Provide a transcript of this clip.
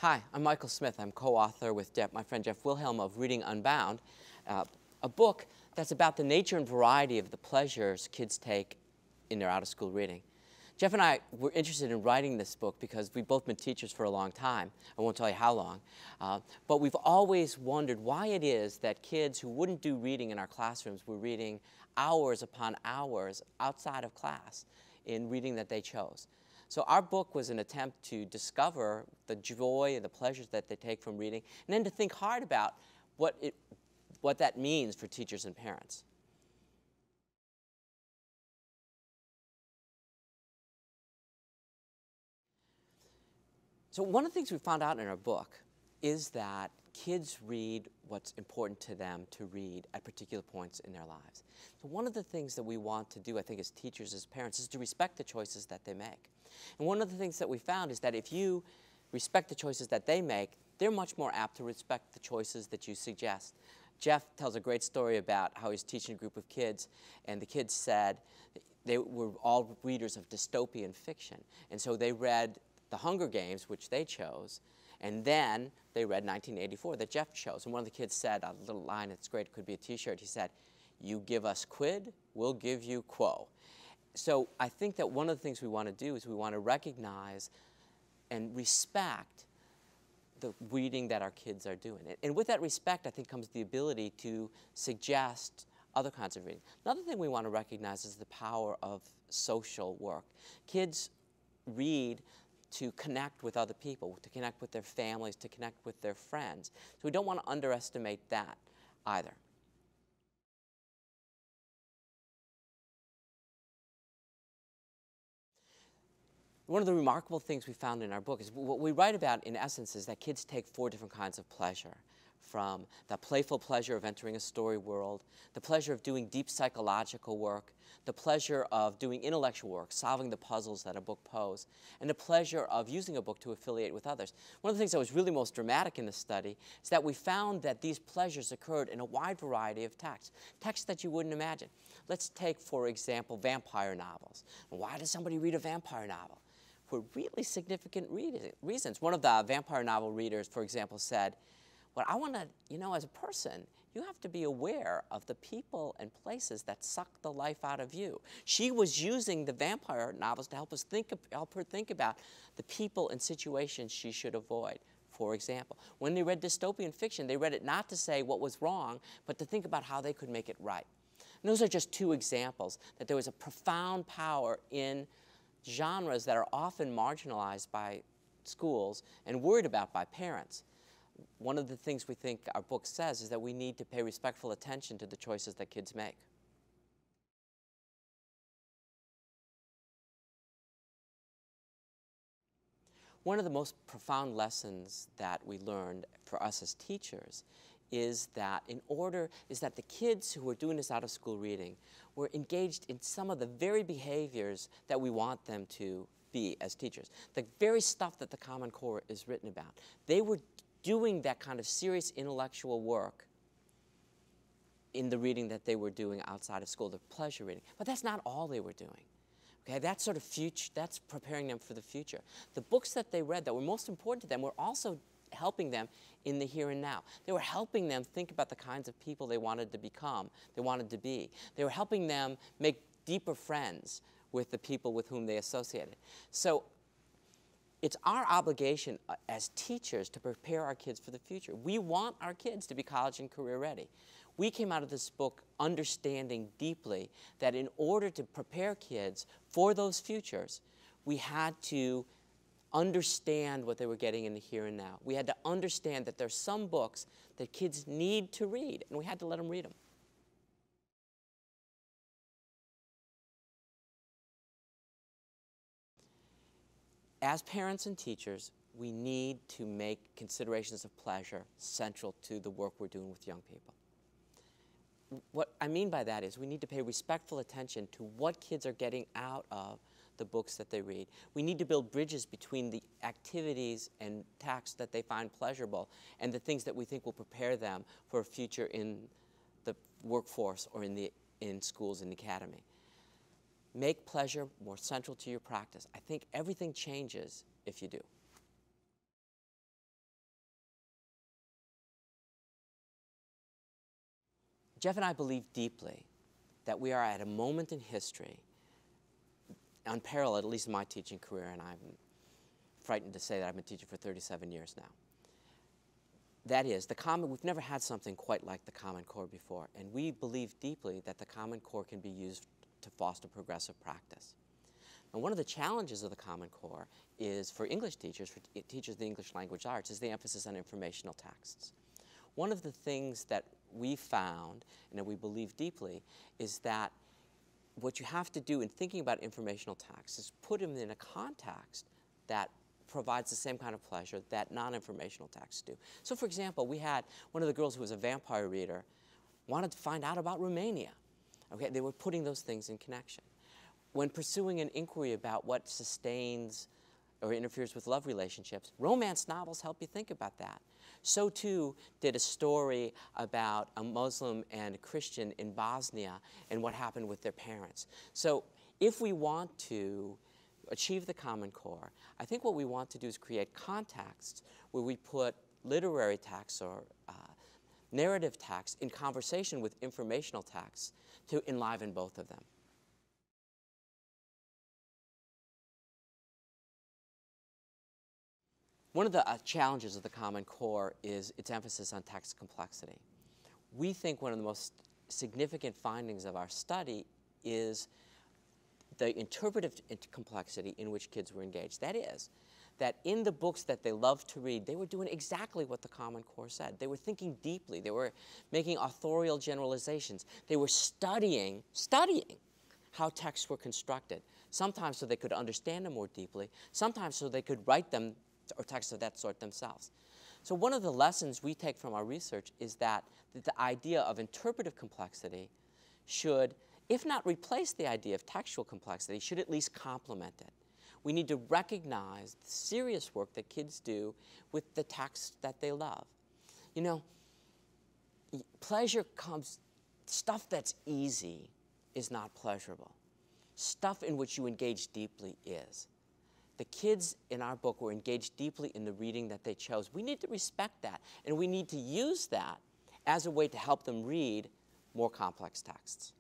Hi, I'm Michael Smith. I'm co-author with my friend Jeff Wilhelm of Reading Unbound, a book that's about the nature and variety of the pleasures kids take in their out-of-school reading. Jeff and I were interested in writing this book because we've both been teachers for a long time. I won't tell you how long. But we've always wondered why it is that kids who wouldn't do reading in our classrooms were reading hours upon hours outside of class in reading that they chose. So our book was an attempt to discover the joy and the pleasures that they take from reading, and then to think hard about what that means for teachers and parents. So one of the things we found out in our book is that kids read what's important to them to read at particular points in their lives. So one of the things that we want to do, I think, as teachers, as parents, is to respect the choices that they make. And one of the things that we found is that if you respect the choices that they make, they're much more apt to respect the choices that you suggest. Jeff tells a great story about how he's teaching a group of kids, and the kids said they were all readers of dystopian fiction. And so they read The Hunger Games, which they chose, and then they read 1984 that Jeff chose. And one of the kids said, a little line that's great, it could be a t-shirt, he said, "You give us quid, we'll give you quo." So I think that one of the things we want to do is we want to recognize and respect the reading that our kids are doing. And with that respect, I think, comes the ability to suggest other kinds of reading. Another thing we want to recognize is the power of social work. Kids read to connect with other people, to connect with their families, to connect with their friends. So we don't want to underestimate that either. One of the remarkable things we found in our book is what we write about, in essence, is that kids take 4 different kinds of pleasure. From the playful pleasure of entering a story world, the pleasure of doing deep psychological work, the pleasure of doing intellectual work, solving the puzzles that a book poses, and the pleasure of using a book to affiliate with others. One of the things that was really most dramatic in the study is that we found that these pleasures occurred in a wide variety of texts, texts that you wouldn't imagine. Let's take, for example, vampire novels. Why does somebody read a vampire novel? For really significant reasons. One of the vampire novel readers, for example, said, "Well, I want to, as a person, you have to be aware of the people and places that suck the life out of you." She was using the vampire novels to help her think about the people and situations she should avoid. For example, when they read dystopian fiction, they read it not to say what was wrong, but to think about how they could make it right. And those are just 2 examples that there was a profound power in genres that are often marginalized by schools and worried about by parents. One of the things we think our book says is that we need to pay respectful attention to the choices that kids make. One of the most profound lessons that we learned for us as teachers is that the kids who were doing this out-of-school reading were engaged in some of the very behaviors that we want them to be as teachers. The very stuff that the Common Core is written about. They were doing that kind of serious intellectual work in the reading that they were doing outside of school, the pleasure reading. But that's not all they were doing. Okay, that's sort of that's preparing them for the future. The books that they read that were most important to them were also helping them in the here and now. They were helping them think about the kinds of people they wanted to become, they wanted to be. They were helping them make deeper friends with the people with whom they associated. So it's our obligation as teachers to prepare our kids for the future. We want our kids to be college and career ready. We came out of this book understanding deeply that in order to prepare kids for those futures, we had to understand what they were getting in the here and now. We had to understand that there's some books that kids need to read, and we had to let them read them. As parents and teachers, we need to make considerations of pleasure central to the work we're doing with young people. What I mean by that is we need to pay respectful attention to what kids are getting out of the books that they read. We need to build bridges between the activities and tasks that they find pleasurable and the things that we think will prepare them for a future in the workforce or in schools and the academy. Make pleasure more central to your practice. I think everything changes if you do. Jeff and I believe deeply that we are at a moment in history, unparalleled, at least in my teaching career, and I'm frightened to say that I've been teaching for 37 years now. That is, we've never had something quite like the Common Core before, and we believe deeply that the Common Core can be used to foster progressive practice. And one of the challenges of the Common Core is for English teachers, for teachers of the English language arts, is the emphasis on informational texts. One of the things that we found, and that we believe deeply, is that what you have to do in thinking about informational texts is put them in a context that provides the same kind of pleasure that non-informational texts do. So for example, we had one of the girls who was a vampire reader wanted to find out about Romania. Okay, they were putting those things in connection. When pursuing an inquiry about what sustains or interferes with love relationships, romance novels help you think about that. So too did a story about a Muslim and a Christian in Bosnia and what happened with their parents. So if we want to achieve the Common Core, I think what we want to do is create contexts where we put literary texts or narrative texts in conversation with informational texts to enliven both of them. One of the challenges of the Common Core is its emphasis on text complexity. We think one of the most significant findings of our study is the interpretive complexity in which kids were engaged. That is, that in the books that they loved to read, they were doing exactly what the Common Core said. They were thinking deeply. They were making authorial generalizations. They were studying how texts were constructed, sometimes so they could understand them more deeply, sometimes so they could write them or texts of that sort themselves. So one of the lessons we take from our research is that the idea of interpretive complexity should, if not replace the idea of textual complexity, should at least complement it. We need to recognize the serious work that kids do with the texts that they love. You know, pleasure comes, stuff that's easy is not pleasurable. Stuff in which you engage deeply is. The kids in our book were engaged deeply in the reading that they chose. We need to respect that, and we need to use that as a way to help them read more complex texts.